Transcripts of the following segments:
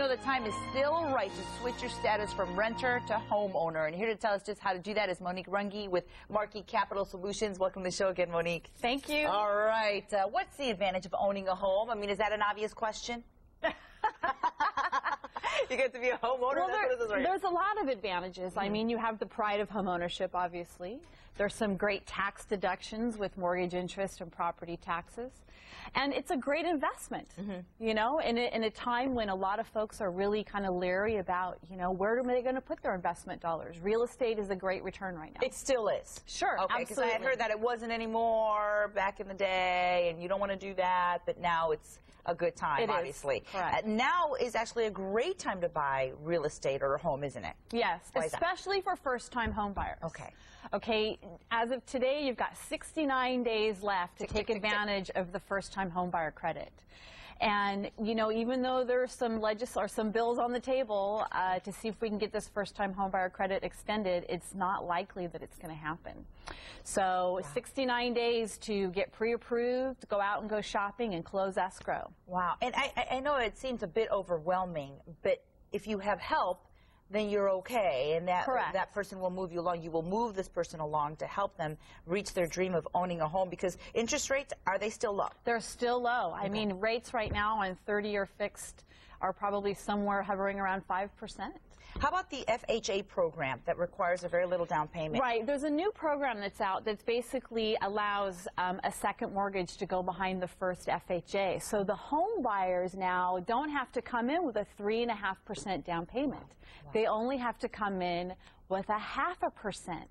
know the time is still right to switch your status from renter to homeowner. And here to tell us just how to do that is Monique Runge with Marquee Capital Solutions. Welcome to the show again, Monique. Thank you. All right. What's the advantage of owning a home? I mean, is that an obvious question? You get to be a homeowner? Well, there's a lot of advantages. I mean, you have the pride of homeownership, obviously. There's some great tax deductions with mortgage interest and property taxes. And it's a great investment, you know, in a time when a lot of folks are really kind of leery about, you know, where are they going to put their investment dollars? Real estate is a great return right now. It still is. Sure, okay, because I had heard that it wasn't anymore back in the day, and you don't want to do that, but now it's a good time, obviously. Correct. Now is actually a great time to buy real estate or a home, isn't it? Yes, especially for first-time home buyers. Okay. Okay, as of today, you've got 69 days left to take advantage of the first-time home buyer credit. And, you know, even though there's some bills on the table to see if we can get this first-time home buyer credit extended, it's not likely that it's going to happen. So 69 days to get pre-approved, go out and go shopping, and close escrow. Wow. And I know it seems a bit overwhelming, but if you have help, then you're okay, and that person will move you along. You will move this person along to help them reach their dream of owning a home, because interest rates, are they still low? They're still low. I mean, rates right now on 30-year fixed are probably somewhere hovering around 5%. How about the FHA program that requires a very little down payment? Right. There's a new program that's out that basically allows a second mortgage to go behind the first FHA. So the home buyers now don't have to come in with a 3.5% down payment. Wow. They only have to come in with 0.5%.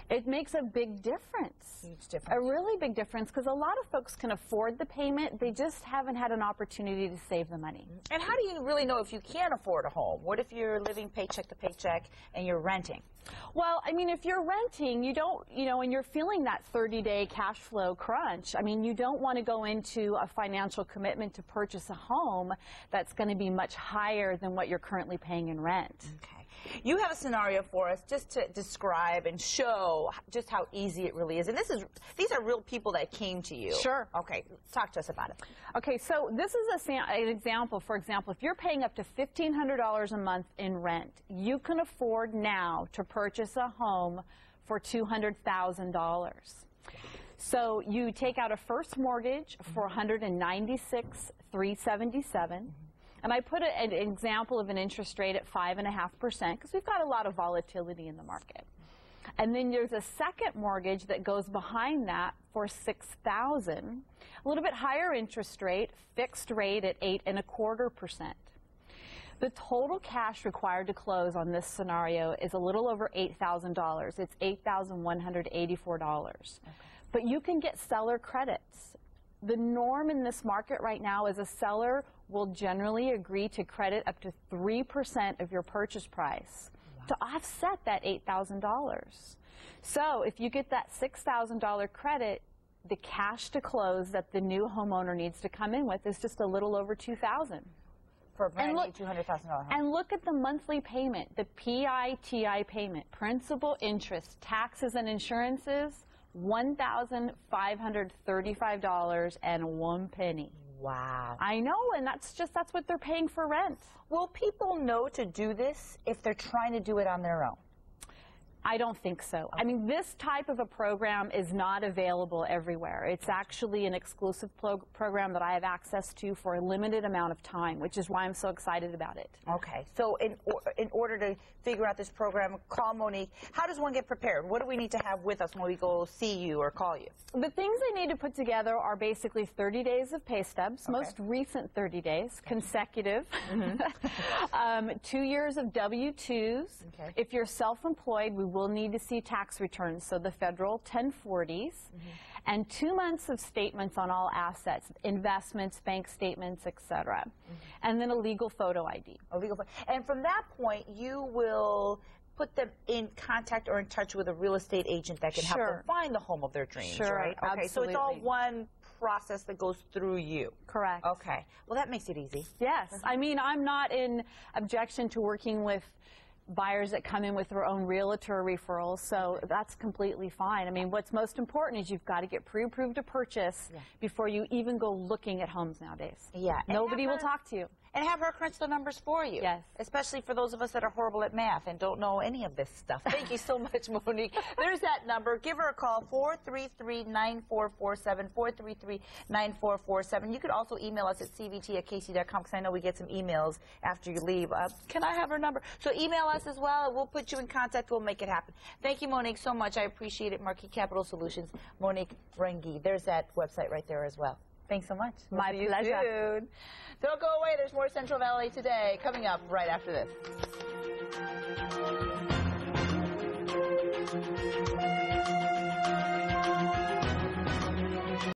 It makes a big difference. Huge difference. A really big difference, because a lot of folks can afford the payment. They just haven't had an opportunity to save the money. And how do you really know if you can afford a home? What if you're living paycheck to paycheck and you're renting? Well, I mean, if you're renting, you don't, you know, and you're feeling that 30-day cash flow crunch, I mean, you don't want to go into a financial commitment to purchase a home that's going to be much higher than what you're currently paying in rent. Okay. You have a scenario for us just to describe and show just how easy it really is. And these are real people that came to you. Sure. Okay. Talk to us about it. Okay, so this is an example. For example, if you're paying up to $1,500 a month in rent, you can afford now to purchase a home for $200,000. So you take out a first mortgage for $196,377. And I put an example of an interest rate at 5.5%, because we've got a lot of volatility in the market. And then there's a second mortgage that goes behind that for $6,000, a little bit higher interest rate, fixed rate at 8.25%. The total cash required to close on this scenario is a little over $8,000. It's $8,184. Okay. But you can get seller credits. The norm in this market right now is a seller will generally agree to credit up to 3% of your purchase price to offset that $8,000. So if you get that $6,000 credit, the cash to close that the new homeowner needs to come in with is just a little over $2,000. For a brand new $200,000 home. And look at the monthly payment, the PITI payment, principal, interest, taxes, and insurances, $1,535.01. Wow. I know, and that's what they're paying for rent. Will people know to do this if they're trying to do it on their own? I don't think so. Okay. I mean, this type of a program is not available everywhere. It's actually an exclusive program that I have access to for a limited amount of time, which is why I'm so excited about it. Okay. So in order to figure out this program, call Monique. How does one get prepared? What do we need to have with us when we go see you or call you? The things they need to put together are basically 30 days of pay stubs, most recent 30 days, consecutive, 2 years of W-2s. Okay. If you're self-employed, we will need to see tax returns, so the federal 1040s, and 2 months of statements on all assets, investments, bank statements, etc. And then a legal photo ID. And from that point, you will put them in contact or in touch with a real estate agent that can help them find the home of their dreams, right? Okay, absolutely. So it's all one process that goes through you. Correct. Okay. Well, that makes it easy. Yes. I mean, I'm not in objection to working with buyers that come in with their own realtor referrals, so that's completely fine. I mean, what's most important is you've got to get pre-approved to purchase before you even go looking at homes nowadays. Yeah. Nobody will talk to you. And have her crunch the numbers for you. Yes. Especially for those of us that are horrible at math and don't know any of this stuff. Thank you so much, Monique. There's that number. Give her a call, 433-9447, 433-9447. You could also email us at cvt@kc.com because I know we get some emails after you leave. Can I have her number? So email us as well, and we'll put you in contact. We'll make it happen. Thank you, Monique, so much. I appreciate it. Marquis Capital Solutions, Monique Runge. There's that website right there as well. Thanks so much. My pleasure. Don't go away. There's more Central Valley Today coming up right after this.